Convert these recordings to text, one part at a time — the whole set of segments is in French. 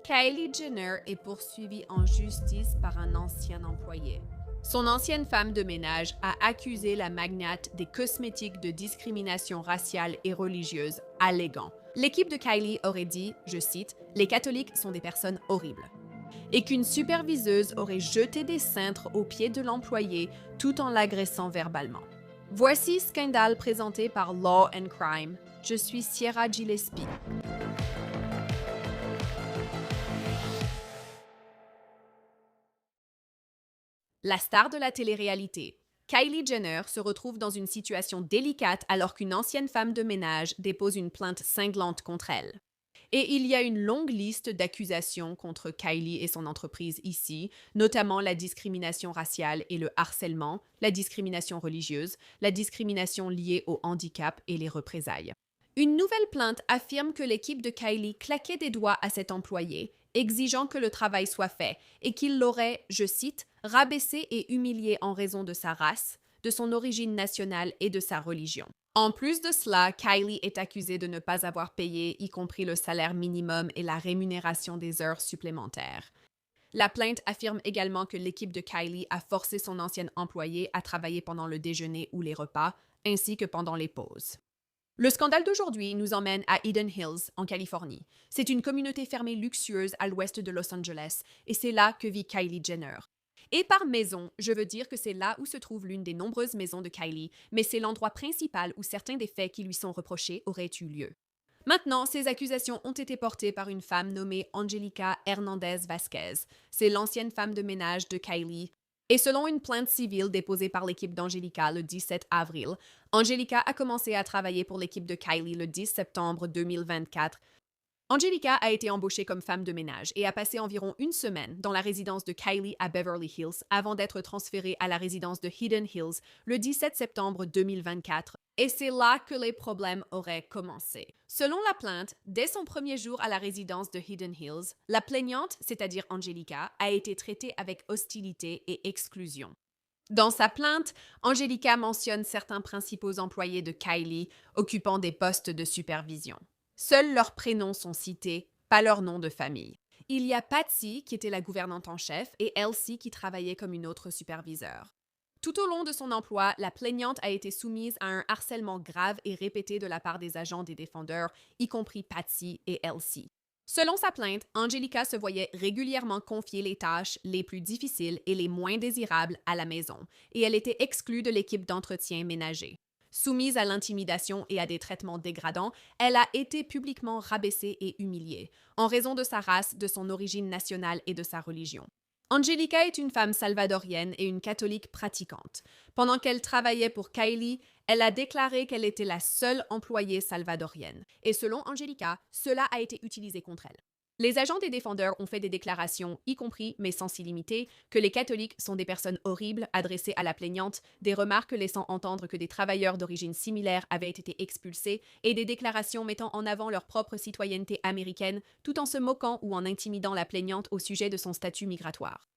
Kylie Jenner est poursuivie en justice par un ancien employé. Son ancienne femme de ménage a accusé la magnate des cosmétiques de discrimination raciale et religieuse, alléguant. L'équipe de Kylie aurait dit, je cite, « Les catholiques sont des personnes horribles » et qu'une superviseuse aurait jeté des cintres aux pieds de l'employé tout en l'agressant verbalement. Voici Scandale présenté par Law and Crime. Je suis Sierra Gillespie. La star de la télé-réalité, Kylie Jenner se retrouve dans une situation délicate alors qu'une ancienne femme de ménage dépose une plainte cinglante contre elle. Et il y a une longue liste d'accusations contre Kylie et son entreprise ici, notamment la discrimination raciale et le harcèlement, la discrimination religieuse, la discrimination liée au handicap et les représailles. Une nouvelle plainte affirme que l'équipe de Kylie claquait des doigts à cet employé, exigeant que le travail soit fait, et qu'il l'aurait, je cite, rabaissé et humilié en raison de sa race, de son origine nationale et de sa religion. En plus de cela, Kylie est accusée de ne pas avoir payé, y compris le salaire minimum et la rémunération des heures supplémentaires. La plainte affirme également que l'équipe de Kylie a forcé son ancienne employée à travailler pendant le déjeuner ou les repas, ainsi que pendant les pauses. Le scandale d'aujourd'hui nous emmène à Eden Hills, en Californie. C'est une communauté fermée luxueuse à l'ouest de Los Angeles, et c'est là que vit Kylie Jenner. Et par maison, je veux dire que c'est là où se trouve l'une des nombreuses maisons de Kylie, mais c'est l'endroit principal où certains des faits qui lui sont reprochés auraient eu lieu. Maintenant, ces accusations ont été portées par une femme nommée Angelica Hernandez Vasquez. C'est l'ancienne femme de ménage de Kylie. Et selon une plainte civile déposée par l'équipe d'Angelica le 17 avril, Angelica a commencé à travailler pour l'équipe de Kylie le 10 septembre 2024. Angelica a été embauchée comme femme de ménage et a passé environ une semaine dans la résidence de Kylie à Beverly Hills avant d'être transférée à la résidence de Hidden Hills le 17 septembre 2024. Et c'est là que les problèmes auraient commencé. Selon la plainte, dès son premier jour à la résidence de Hidden Hills, la plaignante, c'est-à-dire Angelica, a été traitée avec hostilité et exclusion. Dans sa plainte, Angelica mentionne certains principaux employés de Kylie occupant des postes de supervision. Seuls leurs prénoms sont cités, pas leur nom de famille. Il y a Patsy, qui était la gouvernante en chef, et Elsie, qui travaillait comme une autre superviseure. Tout au long de son emploi, la plaignante a été soumise à un harcèlement grave et répété de la part des agents des défendeurs, y compris Patsy et Elsie. Selon sa plainte, Angelica se voyait régulièrement confier les tâches les plus difficiles et les moins désirables à la maison, et elle était exclue de l'équipe d'entretien ménager. Soumise à l'intimidation et à des traitements dégradants, elle a été publiquement rabaissée et humiliée, en raison de sa race, de son origine nationale et de sa religion. Angelica est une femme salvadorienne et une catholique pratiquante. Pendant qu'elle travaillait pour Kylie, elle a déclaré qu'elle était la seule employée salvadorienne. Et selon Angelica, cela a été utilisé contre elle. Les agents des défendeurs ont fait des déclarations, y compris, mais sans s'y limiter, que les catholiques sont des personnes horribles adressées à la plaignante, des remarques laissant entendre que des travailleurs d'origine similaire avaient été expulsés et des déclarations mettant en avant leur propre citoyenneté américaine tout en se moquant ou en intimidant la plaignante au sujet de son statut migratoire.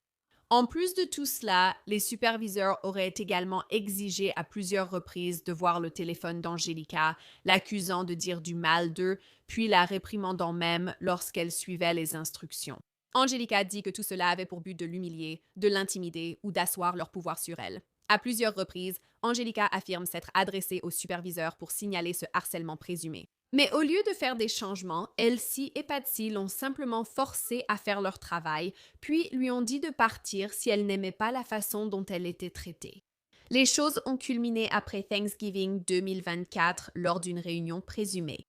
En plus de tout cela, les superviseurs auraient également exigé à plusieurs reprises de voir le téléphone d'Angelica, l'accusant de dire du mal d'eux, puis la réprimandant même lorsqu'elle suivait les instructions. Angelica dit que tout cela avait pour but de l'humilier, de l'intimider ou d'asseoir leur pouvoir sur elle. À plusieurs reprises, Angelica affirme s'être adressée au superviseur pour signaler ce harcèlement présumé. Mais au lieu de faire des changements, Elsie et Patsy l'ont simplement forcée à faire leur travail, puis lui ont dit de partir si elle n'aimait pas la façon dont elle était traitée. Les choses ont culminé après Thanksgiving 2024 lors d'une réunion présumée.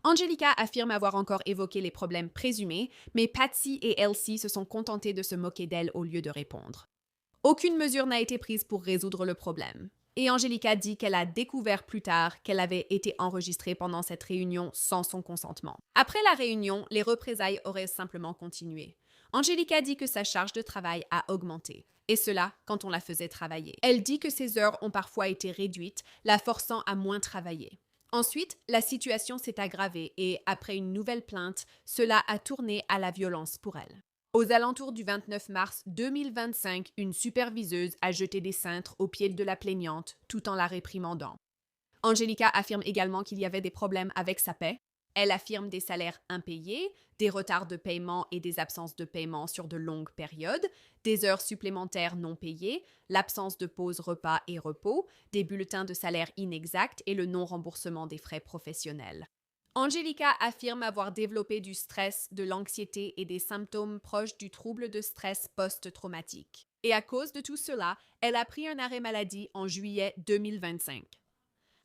Angelica affirme avoir encore évoqué les problèmes présumés, mais Patsy et Elsie se sont contentées de se moquer d'elle au lieu de répondre. Aucune mesure n'a été prise pour résoudre le problème. Et Angelica dit qu'elle a découvert plus tard qu'elle avait été enregistrée pendant cette réunion sans son consentement. Après la réunion, les représailles auraient simplement continué. Angelica dit que sa charge de travail a augmenté, et cela quand on la faisait travailler. Elle dit que ses heures ont parfois été réduites, la forçant à moins travailler. Ensuite, la situation s'est aggravée et, après une nouvelle plainte, cela a tourné à la violence pour elle. Aux alentours du 29 mars 2025, une superviseuse a jeté des cintres aux pieds de la plaignante tout en la réprimandant. Angelica affirme également qu'il y avait des problèmes avec sa paie, Elle affirme des salaires impayés, des retards de paiement et des absences de paiement sur de longues périodes, des heures supplémentaires non payées, l'absence de pause repas et repos, des bulletins de salaire inexacts et le non-remboursement des frais professionnels. Angelica affirme avoir développé du stress, de l'anxiété et des symptômes proches du trouble de stress post-traumatique. Et à cause de tout cela, elle a pris un arrêt maladie en juillet 2025.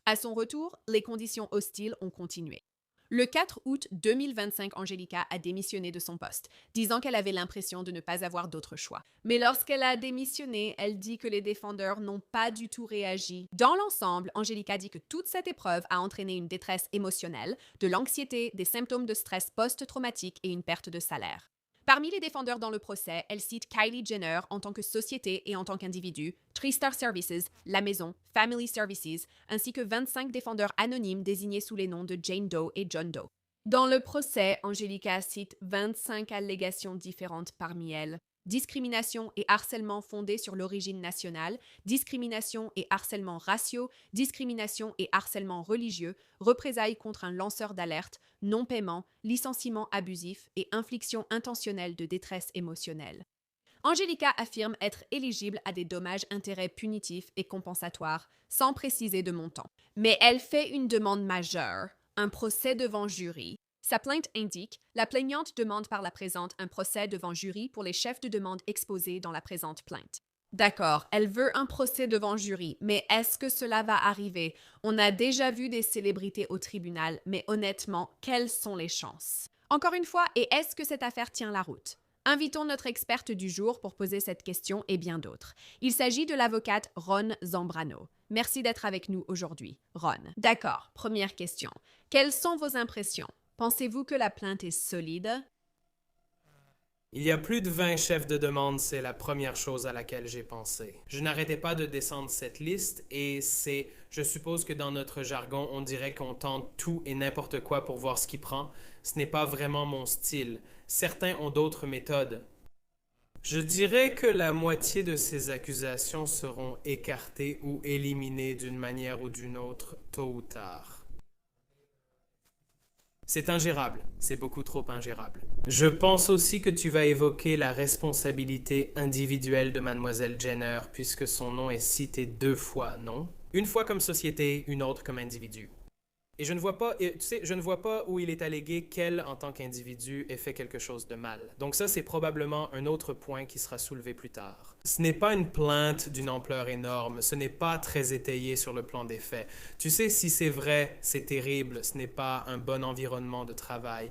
À son retour, les conditions hostiles ont continué. Le 4 août 2025, Angelica a démissionné de son poste, disant qu'elle avait l'impression de ne pas avoir d'autre choix. Mais lorsqu'elle a démissionné, elle dit que les défendeurs n'ont pas du tout réagi. Dans l'ensemble, Angelica dit que toute cette épreuve a entraîné une détresse émotionnelle, de l'anxiété, des symptômes de stress post-traumatique et une perte de salaire. Parmi les défendeurs dans le procès, elle cite Kylie Jenner en tant que société et en tant qu'individu, TreeStar Services, La Maison, Family Services, ainsi que 25 défendeurs anonymes désignés sous les noms de Jane Doe et John Doe. Dans le procès, Angelica cite 25 allégations différentes parmi elles. Discrimination et harcèlement fondés sur l'origine nationale, discrimination et harcèlement raciaux, discrimination et harcèlement religieux, représailles contre un lanceur d'alerte, non-paiement, licenciement abusif et infliction intentionnelle de détresse émotionnelle. Angelica affirme être éligible à des dommages-intérêts punitifs et compensatoires, sans préciser de montant. Mais elle fait une demande majeure, un procès devant jury. Sa plainte indique, la plaignante demande par la présente un procès devant jury pour les chefs de demande exposés dans la présente plainte. D'accord, elle veut un procès devant jury, mais est-ce que cela va arriver? On a déjà vu des célébrités au tribunal, mais honnêtement, quelles sont les chances? Encore une fois, et est-ce que cette affaire tient la route? Invitons notre experte du jour pour poser cette question et bien d'autres. Il s'agit de l'avocate Ron Zambrano. Merci d'être avec nous aujourd'hui, Ron. D'accord, première question. Quelles sont vos impressions? Pensez-vous que la plainte est solide? Il y a plus de 20 chefs de demande, c'est la première chose à laquelle j'ai pensé. Je n'arrêtais pas de descendre cette liste et je suppose que dans notre jargon, on dirait qu'on tente tout et n'importe quoi pour voir ce qui prend. Ce n'est pas vraiment mon style. Certains ont d'autres méthodes. Je dirais que la moitié de ces accusations seront écartées ou éliminées d'une manière ou d'une autre, tôt ou tard. C'est ingérable, c'est beaucoup trop ingérable. Je pense aussi que tu vas évoquer la responsabilité individuelle de mademoiselle Jenner, puisque son nom est cité 2 fois, non? Une fois comme société, une autre comme individu. Et je ne vois pas où il est allégué qu'elle, en tant qu'individu, ait fait quelque chose de mal. Donc ça, c'est probablement un autre point qui sera soulevé plus tard. Ce n'est pas une plainte d'une ampleur énorme, ce n'est pas très étayé sur le plan des faits. Tu sais, si c'est vrai, c'est terrible, ce n'est pas un bon environnement de travail.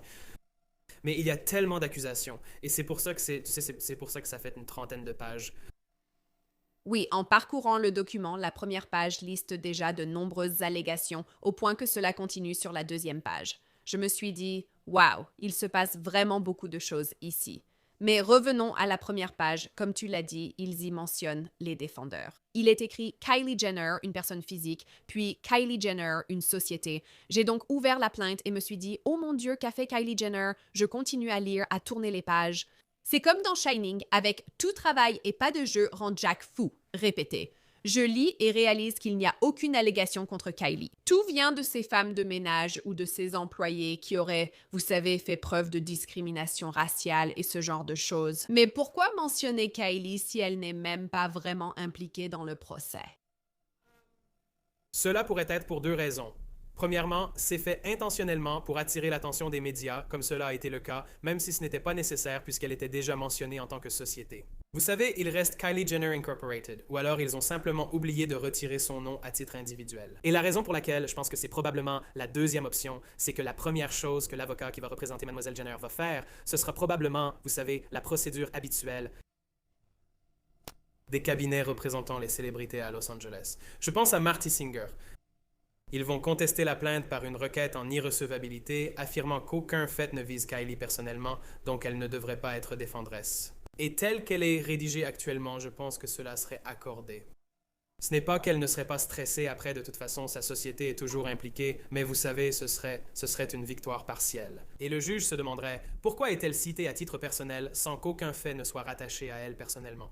Mais il y a tellement d'accusations, et c'est pour ça que c'est pour ça que ça fait une trentaine de pages. Oui, en parcourant le document, la première page liste déjà de nombreuses allégations, au point que cela continue sur la deuxième page. Je me suis dit, waouh, il se passe vraiment beaucoup de choses ici. Mais revenons à la première page. Comme tu l'as dit, ils y mentionnent les défendeurs. Il est écrit Kylie Jenner, une personne physique, puis Kylie Jenner, une société. J'ai donc ouvert la plainte et me suis dit, oh mon Dieu, qu'a fait Kylie Jenner? Je continue à lire, à tourner les pages. C'est comme dans Shining, avec tout travail et pas de jeu rend Jack fou. Répétez. Je lis et réalise qu'il n'y a aucune allégation contre Kylie. Tout vient de ces femmes de ménage ou de ces employés qui auraient, vous savez, fait preuve de discrimination raciale et ce genre de choses. Mais pourquoi mentionner Kylie si elle n'est même pas vraiment impliquée dans le procès? Cela pourrait être pour 2 raisons. Premièrement, c'est fait intentionnellement pour attirer l'attention des médias, comme cela a été le cas, même si ce n'était pas nécessaire puisqu'elle était déjà mentionnée en tant que société. Vous savez, il reste Kylie Jenner Incorporated, ou alors ils ont simplement oublié de retirer son nom à titre individuel. Et la raison pour laquelle je pense que c'est probablement la deuxième option, c'est que la première chose que l'avocat qui va représenter Mademoiselle Jenner va faire, ce sera probablement, vous savez, la procédure habituelle des cabinets représentant les célébrités à Los Angeles. Je pense à Marty Singer. Ils vont contester la plainte par une requête en irrecevabilité, affirmant qu'aucun fait ne vise Kylie personnellement, donc elle ne devrait pas être défendresse. Et telle qu'elle est rédigée actuellement, je pense que cela serait accordé. Ce n'est pas qu'elle ne serait pas stressée après, de toute façon, sa société est toujours impliquée, mais vous savez, ce serait une victoire partielle. Et le juge se demanderait, pourquoi est-elle citée à titre personnel sans qu'aucun fait ne soit rattaché à elle personnellement?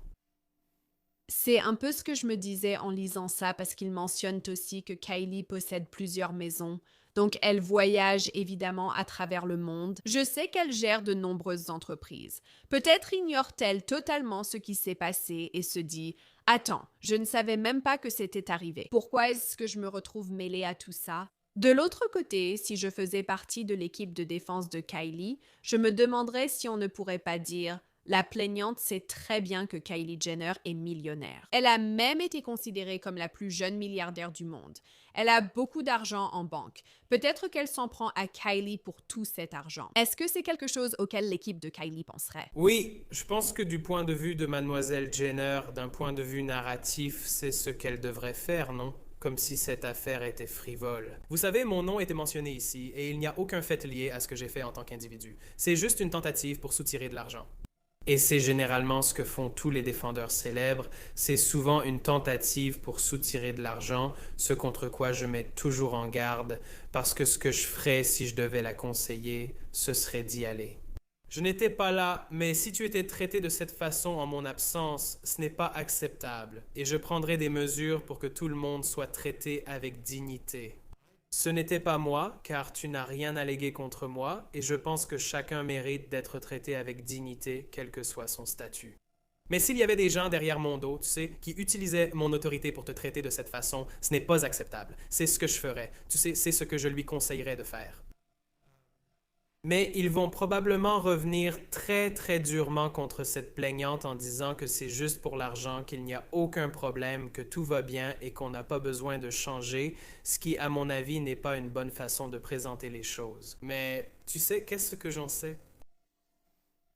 C'est un peu ce que je me disais en lisant ça parce qu'ils mentionnent aussi que Kylie possède plusieurs maisons. Donc, elle voyage évidemment à travers le monde. Je sais qu'elle gère de nombreuses entreprises. Peut-être ignore-t-elle totalement ce qui s'est passé et se dit « Attends, je ne savais même pas que c'était arrivé. Pourquoi est-ce que je me retrouve mêlée à tout ça ?» De l'autre côté, si je faisais partie de l'équipe de défense de Kylie, je me demanderais si on ne pourrait pas dire la plaignante sait très bien que Kylie Jenner est millionnaire. Elle a même été considérée comme la plus jeune milliardaire du monde. Elle a beaucoup d'argent en banque. Peut-être qu'elle s'en prend à Kylie pour tout cet argent. Est-ce que c'est quelque chose auquel l'équipe de Kylie penserait? Oui, je pense que du point de vue de mademoiselle Jenner, d'un point de vue narratif, c'est ce qu'elle devrait faire, non? Comme si cette affaire était frivole. Vous savez, mon nom était mentionné ici, et il n'y a aucun fait lié à ce que j'ai fait en tant qu'individu. C'est juste une tentative pour soutirer de l'argent. Et c'est généralement ce que font tous les défendeurs célèbres, c'est souvent une tentative pour soutirer de l'argent, ce contre quoi je mets toujours en garde, parce que ce que je ferais si je devais la conseiller, ce serait d'y aller. Je n'étais pas là, mais si tu étais traité de cette façon en mon absence, ce n'est pas acceptable, et je prendrai des mesures pour que tout le monde soit traité avec dignité. Ce n'était pas moi, car tu n'as rien allégué contre moi, et je pense que chacun mérite d'être traité avec dignité, quel que soit son statut. Mais s'il y avait des gens derrière mon dos, tu sais, qui utilisaient mon autorité pour te traiter de cette façon, ce n'est pas acceptable. C'est ce que je ferais. Tu sais, c'est ce que je lui conseillerais de faire. Mais ils vont probablement revenir très très durement contre cette plaignante en disant que c'est juste pour l'argent, qu'il n'y a aucun problème, que tout va bien et qu'on n'a pas besoin de changer, ce qui à mon avis n'est pas une bonne façon de présenter les choses. Mais tu sais, qu'est-ce que j'en sais?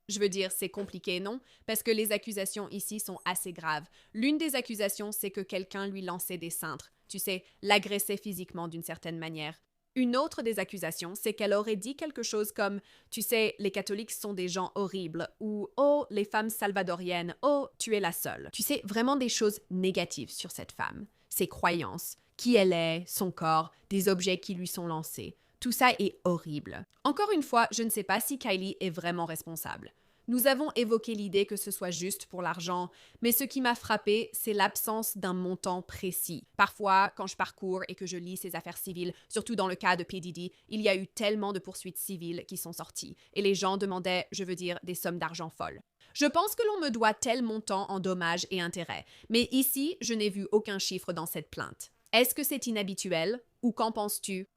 Je veux dire, c'est compliqué, non? Parce que les accusations ici sont assez graves. L'une des accusations, c'est que quelqu'un lui lançait des cintres. Tu sais, l'agressait physiquement d'une certaine manière. Une autre des accusations, c'est qu'elle aurait dit quelque chose comme « Tu sais, les catholiques sont des gens horribles » ou « Oh, les femmes salvadoriennes, oh, tu es la seule ». Tu sais, vraiment des choses négatives sur cette femme. Ses croyances, qui elle est, son corps, des objets qui lui sont lancés. Tout ça est horrible. Encore une fois, je ne sais pas si Kylie est vraiment responsable. Nous avons évoqué l'idée que ce soit juste pour l'argent, mais ce qui m'a frappé, c'est l'absence d'un montant précis. Parfois, quand je parcours et que je lis ces affaires civiles, surtout dans le cas de P. Diddy, il y a eu tellement de poursuites civiles qui sont sorties, et les gens demandaient, je veux dire, des sommes d'argent folles. Je pense que l'on me doit tel montant en dommages et intérêts, mais ici, je n'ai vu aucun chiffre dans cette plainte. Est-ce que c'est inhabituel, ou qu'en penses-tu?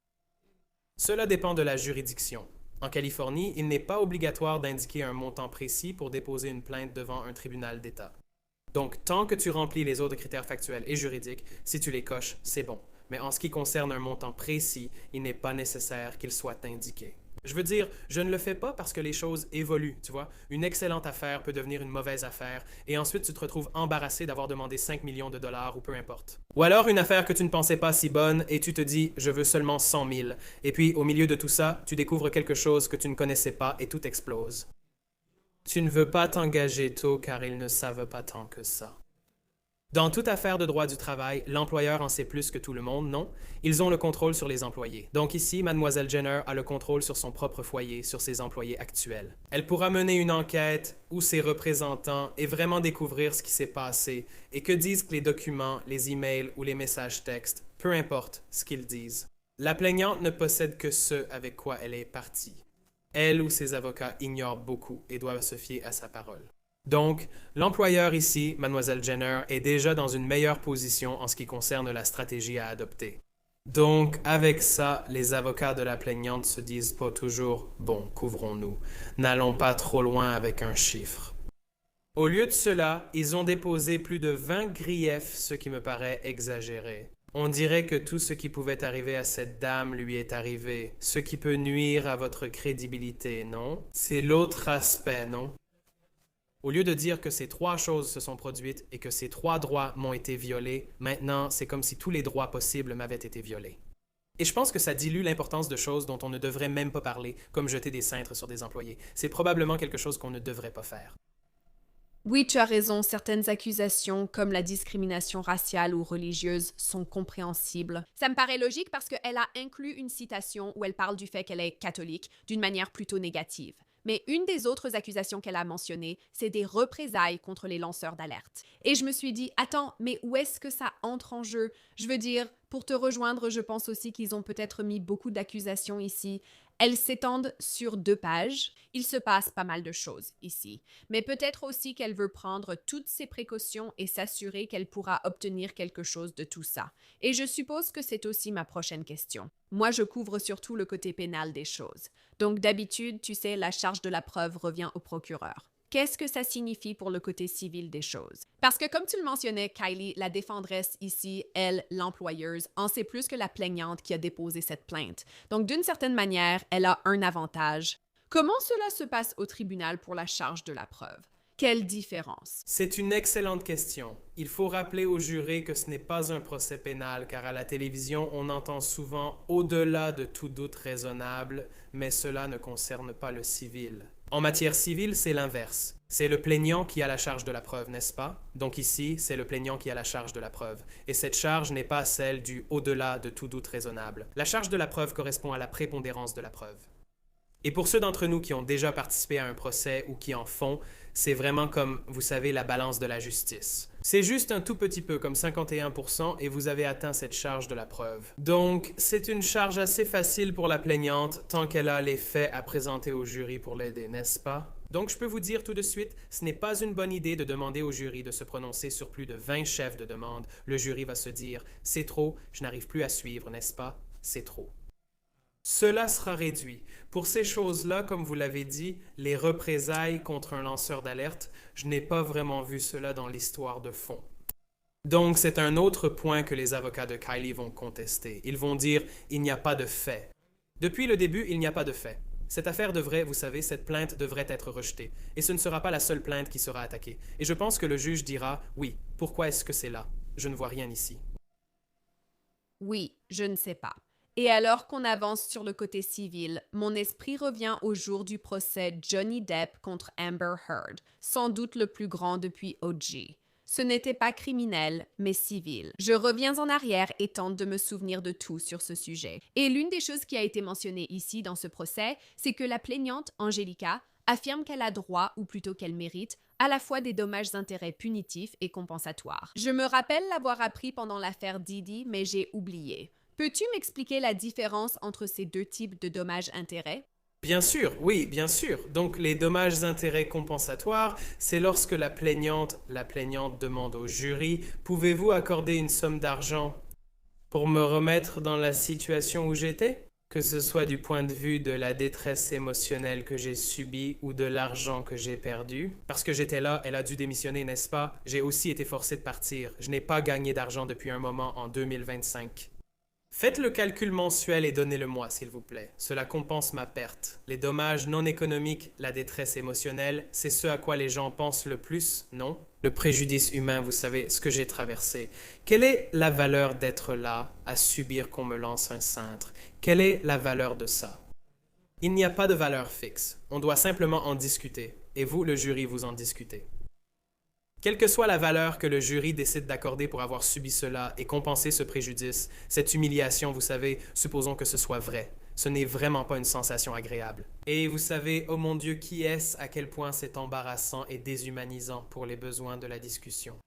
Cela dépend de la juridiction. En Californie, il n'est pas obligatoire d'indiquer un montant précis pour déposer une plainte devant un tribunal d'État. Donc, tant que tu remplis les autres critères factuels et juridiques, si tu les coches, c'est bon. Mais en ce qui concerne un montant précis, il n'est pas nécessaire qu'il soit indiqué. Je veux dire, je ne le fais pas parce que les choses évoluent, tu vois. Une excellente affaire peut devenir une mauvaise affaire, et ensuite tu te retrouves embarrassé d'avoir demandé 5 millions de dollars ou peu importe. Ou alors une affaire que tu ne pensais pas si bonne, et tu te dis, je veux seulement 100 000. Et puis, au milieu de tout ça, tu découvres quelque chose que tu ne connaissais pas et tout explose. Tu ne veux pas t'engager tôt car ils ne savent pas tant que ça. Dans toute affaire de droit du travail, l'employeur en sait plus que tout le monde, non? Ils ont le contrôle sur les employés. Donc ici, mademoiselle Jenner a le contrôle sur son propre foyer, sur ses employés actuels. Elle pourra mener une enquête ou ses représentants et vraiment découvrir ce qui s'est passé et que disent les documents, les emails ou les messages textes, peu importe ce qu'ils disent. La plaignante ne possède que ce avec quoi elle est partie. Elle ou ses avocats ignorent beaucoup et doivent se fier à sa parole. Donc, l'employeur ici, mademoiselle Jenner, est déjà dans une meilleure position en ce qui concerne la stratégie à adopter. Donc, avec ça, les avocats de la plaignante se disent pas toujours « Bon, couvrons-nous, n'allons pas trop loin avec un chiffre ». Au lieu de cela, ils ont déposé plus de 20 griefs, ce qui me paraît exagéré. On dirait que tout ce qui pouvait arriver à cette dame lui est arrivé, ce qui peut nuire à votre crédibilité, non? C'est l'autre aspect, non? Au lieu de dire que ces 3 choses se sont produites et que ces 3 droits m'ont été violés, maintenant, c'est comme si tous les droits possibles m'avaient été violés. Et je pense que ça dilue l'importance de choses dont on ne devrait même pas parler, comme jeter des cintres sur des employés. C'est probablement quelque chose qu'on ne devrait pas faire. Oui, tu as raison, certaines accusations, comme la discrimination raciale ou religieuse, sont compréhensibles. Ça me paraît logique parce qu'elle a inclus une citation où elle parle du fait qu'elle est catholique d'une manière plutôt négative. Mais une des autres accusations qu'elle a mentionnées, c'est des représailles contre les lanceurs d'alerte. Et je me suis dit, attends, mais où est-ce que ça entre en jeu? Je veux dire, pour te rejoindre, je pense aussi qu'ils ont peut-être mis beaucoup d'accusations ici. Elles s'étendent sur 2 pages. Il se passe pas mal de choses ici. Mais peut-être aussi qu'elle veut prendre toutes ces précautions et s'assurer qu'elle pourra obtenir quelque chose de tout ça. Et je suppose que c'est aussi ma prochaine question. Moi, je couvre surtout le côté pénal des choses. Donc d'habitude, tu sais, la charge de la preuve revient au procureur. Qu'est-ce que ça signifie pour le côté civil des choses? Parce que comme tu le mentionnais, Kylie, la défendresse ici, elle, l'employeuse, en sait plus que la plaignante qui a déposé cette plainte. Donc d'une certaine manière, elle a un avantage. Comment cela se passe au tribunal pour la charge de la preuve? Quelle différence? C'est une excellente question. Il faut rappeler aux jurés que ce n'est pas un procès pénal, car à la télévision, on entend souvent au-delà de tout doute raisonnable, mais cela ne concerne pas le civil. En matière civile, c'est l'inverse. C'est le plaignant qui a la charge de la preuve, n'est-ce pas? Donc ici, c'est le plaignant qui a la charge de la preuve. Et cette charge n'est pas celle du au-delà de tout doute raisonnable. La charge de la preuve correspond à la prépondérance de la preuve. Et pour ceux d'entre nous qui ont déjà participé à un procès ou qui en font, c'est vraiment comme, vous savez, la balance de la justice. C'est juste un tout petit peu, comme 51%, et vous avez atteint cette charge de la preuve. Donc, c'est une charge assez facile pour la plaignante, tant qu'elle a les faits à présenter au jury pour l'aider, n'est-ce pas? Donc, je peux vous dire tout de suite, ce n'est pas une bonne idée de demander au jury de se prononcer sur plus de 20 chefs de demande. Le jury va se dire, c'est trop, je n'arrive plus à suivre, n'est-ce pas? C'est trop. Cela sera réduit. Pour ces choses-là, comme vous l'avez dit, les représailles contre un lanceur d'alerte, je n'ai pas vraiment vu cela dans l'histoire de fond. Donc, c'est un autre point que les avocats de Kylie vont contester. Ils vont dire « il n'y a pas de fait ». Depuis le début, il n'y a pas de fait. Cette affaire devrait, vous savez, cette plainte devrait être rejetée. Et ce ne sera pas la seule plainte qui sera attaquée. Et je pense que le juge dira « oui, pourquoi est-ce que c'est là? Je ne vois rien ici. » Oui, je ne sais pas. Et alors qu'on avance sur le côté civil, mon esprit revient au jour du procès Johnny Depp contre Amber Heard, sans doute le plus grand depuis OJ. Ce n'était pas criminel, mais civil. Je reviens en arrière et tente de me souvenir de tout sur ce sujet. Et l'une des choses qui a été mentionnée ici dans ce procès, c'est que la plaignante, Angelica, affirme qu'elle a droit, ou plutôt qu'elle mérite, à la fois des dommages-intérêts punitifs et compensatoires. Je me rappelle l'avoir appris pendant l'affaire Didi, mais j'ai oublié. Peux-tu m'expliquer la différence entre ces 2 types de dommages-intérêts? Bien sûr, oui, bien sûr. Donc les dommages-intérêts compensatoires, c'est lorsque la plaignante demande au jury, pouvez-vous accorder une somme d'argent pour me remettre dans la situation où j'étais? Que ce soit du point de vue de la détresse émotionnelle que j'ai subie ou de l'argent que j'ai perdu. Parce que j'étais là, elle a dû démissionner, n'est-ce pas? J'ai aussi été forcé de partir. Je n'ai pas gagné d'argent depuis un moment en 2025. Faites le calcul mensuel et donnez-le-moi, s'il vous plaît. Cela compense ma perte. Les dommages non économiques, la détresse émotionnelle, c'est ce à quoi les gens pensent le plus, non? Le préjudice humain, vous savez, ce que j'ai traversé. Quelle est la valeur d'être là, à subir qu'on me lance un cintre? Quelle est la valeur de ça? Il n'y a pas de valeur fixe. On doit simplement en discuter. Et vous, le jury, vous en discutez. Quelle que soit la valeur que le jury décide d'accorder pour avoir subi cela et compenser ce préjudice, cette humiliation, vous savez, supposons que ce soit vrai. Ce n'est vraiment pas une sensation agréable. Et vous savez, oh mon Dieu, qui est-ce à quel point c'est embarrassant et déshumanisant pour les besoins de la discussion?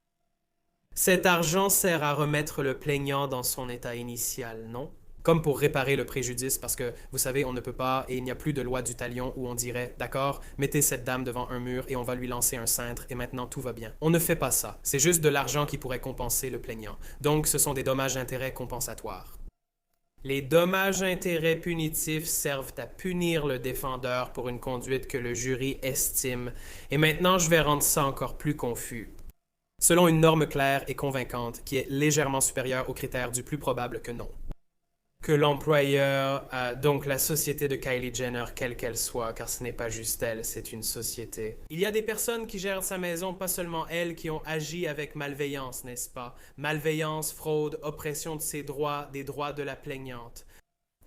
Cet argent sert à remettre le plaignant dans son état initial, non? Comme pour réparer le préjudice, parce que, vous savez, on ne peut pas, et il n'y a plus de loi du talion où on dirait, d'accord, mettez cette dame devant un mur et on va lui lancer un cintre et maintenant tout va bien. On ne fait pas ça. C'est juste de l'argent qui pourrait compenser le plaignant. Donc, ce sont des dommages-intérêts compensatoires. Les dommages-intérêts punitifs servent à punir le défendeur pour une conduite que le jury estime. Et maintenant, je vais rendre ça encore plus confus. Selon une norme claire et convaincante qui est légèrement supérieure aux critères du plus probable que non. Que l'employeur, donc la société de Kylie Jenner, quelle qu'elle soit, car ce n'est pas juste elle, c'est une société. Il y a des personnes qui gèrent sa maison, pas seulement elles, qui ont agi avec malveillance, n'est-ce pas? Malveillance, fraude, oppression de ses droits, des droits de la plaignante.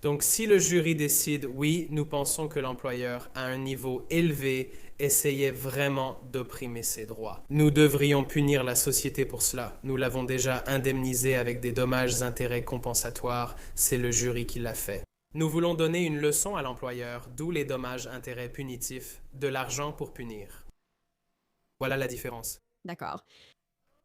Donc si le jury décide, oui, nous pensons que l'employeur, à un niveau élevé, essayait vraiment d'opprimer ses droits. Nous devrions punir la société pour cela. Nous l'avons déjà indemnisé avec des dommages-intérêts compensatoires. C'est le jury qui l'a fait. Nous voulons donner une leçon à l'employeur, d'où les dommages-intérêts punitifs, de l'argent pour punir. Voilà la différence. D'accord.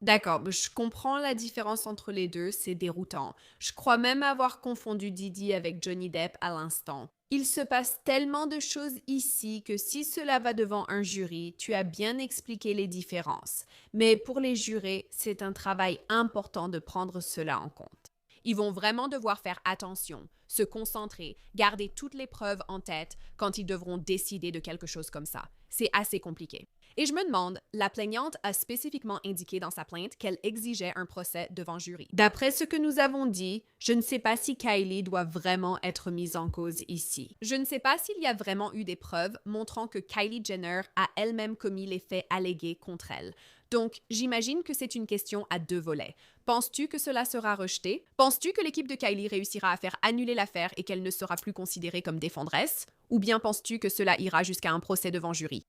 D'accord, je comprends la différence entre les deux, c'est déroutant. Je crois même avoir confondu Didi avec Johnny Depp à l'instant. Il se passe tellement de choses ici que si cela va devant un jury, tu as bien expliqué les différences. Mais pour les jurés, c'est un travail important de prendre cela en compte. Ils vont vraiment devoir faire attention, se concentrer, garder toutes les preuves en tête quand ils devront décider de quelque chose comme ça. C'est assez compliqué. Et je me demande, la plaignante a spécifiquement indiqué dans sa plainte qu'elle exigeait un procès devant jury. D'après ce que nous avons dit, je ne sais pas si Kylie doit vraiment être mise en cause ici. Je ne sais pas s'il y a vraiment eu des preuves montrant que Kylie Jenner a elle-même commis les faits allégués contre elle. Donc, j'imagine que c'est une question à deux volets. Penses-tu que cela sera rejeté? Penses-tu que l'équipe de Kylie réussira à faire annuler l'affaire et qu'elle ne sera plus considérée comme défendresse? Ou bien penses-tu que cela ira jusqu'à un procès devant jury?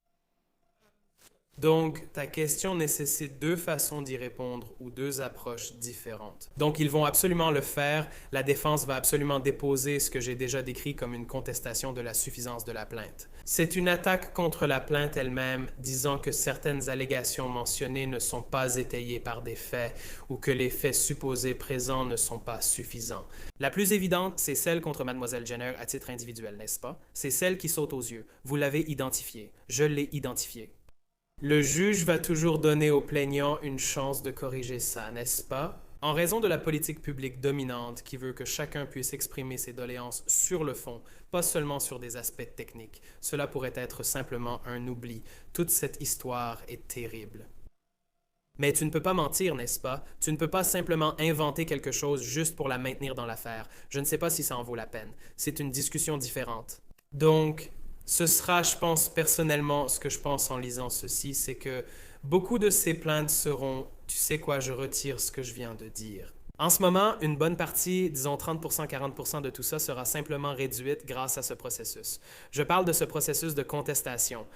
Donc, ta question nécessite deux façons d'y répondre ou deux approches différentes. Donc, ils vont absolument le faire. La défense va absolument déposer ce que j'ai déjà décrit comme une contestation de la suffisance de la plainte. C'est une attaque contre la plainte elle-même, disant que certaines allégations mentionnées ne sont pas étayées par des faits ou que les faits supposés présents ne sont pas suffisants. La plus évidente, c'est celle contre Mademoiselle Jenner à titre individuel, n'est-ce pas? C'est celle qui saute aux yeux. Vous l'avez identifiée. Je l'ai identifiée. Le juge va toujours donner au plaignant une chance de corriger ça, n'est-ce pas? En raison de la politique publique dominante qui veut que chacun puisse exprimer ses doléances sur le fond, pas seulement sur des aspects techniques, cela pourrait être simplement un oubli. Toute cette histoire est terrible. Mais tu ne peux pas mentir, n'est-ce pas? Tu ne peux pas simplement inventer quelque chose juste pour la maintenir dans l'affaire. Je ne sais pas si ça en vaut la peine. C'est une discussion différente. Donc, ce sera, je pense, personnellement, ce que je pense en lisant ceci, c'est que beaucoup de ces plaintes seront, tu sais quoi, je retire ce que je viens de dire. En ce moment, une bonne partie, disons 30%, 40% de tout ça sera simplement réduite grâce à ce processus. Je parle de ce processus de contestation.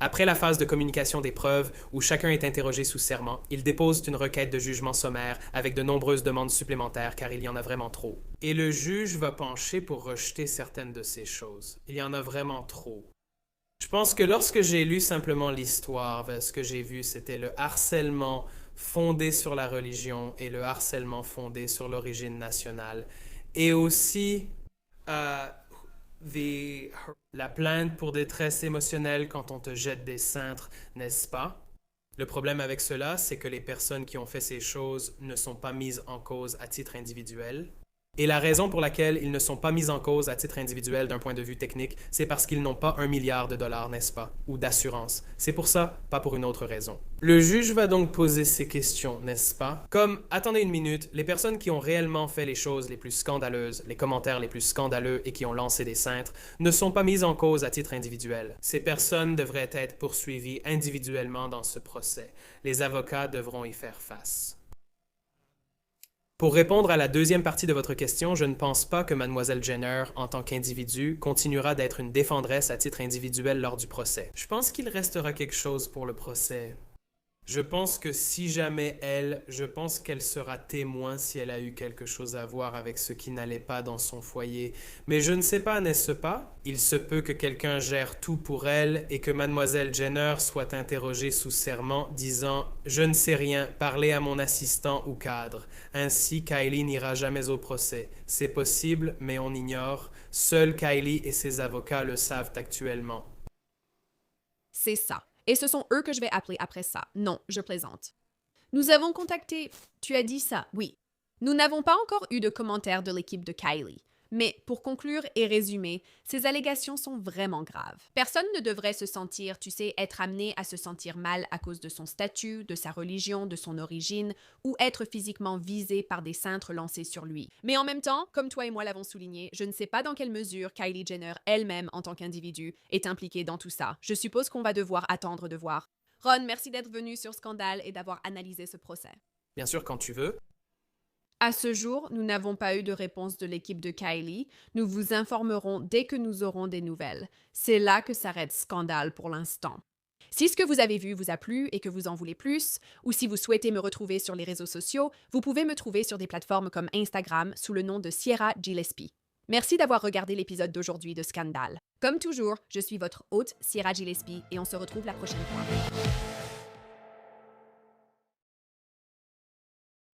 Après la phase de communication des preuves, où chacun est interrogé sous serment, ils déposent une requête de jugement sommaire avec de nombreuses demandes supplémentaires car il y en a vraiment trop. Et le juge va pencher pour rejeter certaines de ces choses. Il y en a vraiment trop. Je pense que lorsque j'ai lu simplement l'histoire, ce que j'ai vu, c'était le harcèlement fondé sur la religion et le harcèlement fondé sur l'origine nationale. Et aussi la plainte pour détresse émotionnelle quand on te jette des cintres, n'est-ce pas? Le problème avec cela, c'est que les personnes qui ont fait ces choses ne sont pas mises en cause à titre individuel. Et la raison pour laquelle ils ne sont pas mis en cause à titre individuel d'un point de vue technique, c'est parce qu'ils n'ont pas 1 milliard de dollars, n'est-ce pas, ou d'assurance. C'est pour ça, pas pour une autre raison. Le juge va donc poser ces questions, n'est-ce pas? Comme, attendez une minute, les personnes qui ont réellement fait les choses les plus scandaleuses, les commentaires les plus scandaleux et qui ont lancé des cintres, ne sont pas mises en cause à titre individuel. Ces personnes devraient être poursuivies individuellement dans ce procès. Les avocats devront y faire face. Pour répondre à la deuxième partie de votre question, je ne pense pas que Mademoiselle Jenner, en tant qu'individu, continuera d'être une défendresse à titre individuel lors du procès. Je pense qu'il restera quelque chose pour le procès. Je pense que si jamais je pense qu'elle sera témoin si elle a eu quelque chose à voir avec ce qui n'allait pas dans son foyer. Mais je ne sais pas, n'est-ce pas? Il se peut que quelqu'un gère tout pour elle et que Mademoiselle Jenner soit interrogée sous serment disant « Je ne sais rien, parlez à mon assistant ou cadre ». Ainsi, Kylie n'ira jamais au procès. C'est possible, mais on ignore. Seul Kylie et ses avocats le savent actuellement. C'est ça. Et ce sont eux que je vais appeler après ça. Non, je plaisante. Nous avons contacté... Tu as dit ça, oui. Nous n'avons pas encore eu de commentaires de l'équipe de Kylie. Mais pour conclure et résumer, ces allégations sont vraiment graves. Personne ne devrait se sentir, tu sais, être amené à se sentir mal à cause de son statut, de sa religion, de son origine, ou être physiquement visé par des cintres lancés sur lui. Mais en même temps, comme toi et moi l'avons souligné, je ne sais pas dans quelle mesure Kylie Jenner elle-même, en tant qu'individu, est impliquée dans tout ça. Je suppose qu'on va devoir attendre de voir. Ron, merci d'être venu sur Scandale et d'avoir analysé ce procès. Bien sûr, quand tu veux. À ce jour, nous n'avons pas eu de réponse de l'équipe de Kylie. Nous vous informerons dès que nous aurons des nouvelles. C'est là que s'arrête Scandale pour l'instant. Si ce que vous avez vu vous a plu et que vous en voulez plus, ou si vous souhaitez me retrouver sur les réseaux sociaux, vous pouvez me trouver sur des plateformes comme Instagram sous le nom de Sierra Gillespie. Merci d'avoir regardé l'épisode d'aujourd'hui de Scandale. Comme toujours, je suis votre hôte, Sierra Gillespie, et on se retrouve la prochaine fois.